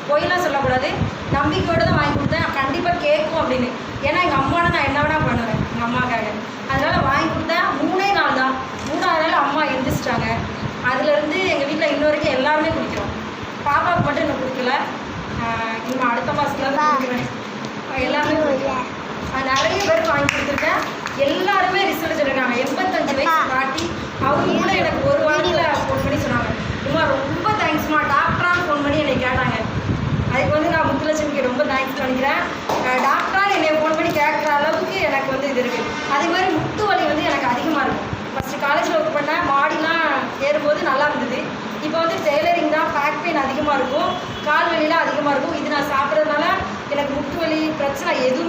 பொய்லாம் சொல்லக்கூடாது, நம்பிக்கையோடு தான் வாங்கி கொடுத்தேன். கண்டிப்பாக கேட்கும் அப்படின்னு. ஏன்னா எங்கள் அம்மாவை நான் என்ன வேணால் பண்ணுவேன் எங்கள் அம்மாக்காக. அதனால் வாங்கி கொடுத்தேன். 3 நாள் தான். 3ஆவது நாள் அம்மா எழுந்திரிச்சிட்டாங்க. அதுலேருந்து எங்கள் வீட்டில் இன்ன வரைக்கும் எல்லாருமே குடிக்கிறோம். பாப்பாவுக்கு மட்டும் இன்னும் கொடுக்கல, இன்னும் அடுத்த மாதத்துல தான் குடிக்கிறேன். எல்லாருமே குடிக்கிறேன். நிறைய பேர் வாங்கி கொடுத்துருக்கேன். எல்லாருமே ரிசல்ட் சொல்லியிருக்காங்க. 85 வயசு காட்டி அவங்க கூட எனக்கு ஒரு வாரத்தில் ஃபோன் பண்ணி சொன்னாங்க, இம்மா ரொம்ப தேங்க்ஸ்மா, டாக்டரான்னு ஃபோன் பண்ணி என்னை கேட்டாங்க. அதுக்கு வந்து நான் முத்துலட்சுமிக்கு ரொம்ப தேங்க்ஸ் பண்ணிக்கிறேன். டாக்டரான்னு என்னை ஃபோன் பண்ணி கேட்குற அளவுக்கு எனக்கு வந்து இது இருக்குது. அதே மாதிரி முட்டு வலி வந்து எனக்கு அதிகமாக இருக்கும். ஃபஸ்ட்டு காலேஜில் ஒர்க் பண்ணேன், மாடிலாம் ஏறும்போது நல்லா இருந்தது. இப்போ வந்து டெய்லரிங் தான், பேக் பெயின் அதிகமாக இருக்கும், கால் வலிலாம் அதிகமாக இருக்கும். இது நான் சாப்பிட்றதுனால எனக்கு முட்டு வலி பிரச்சனை எதுவும்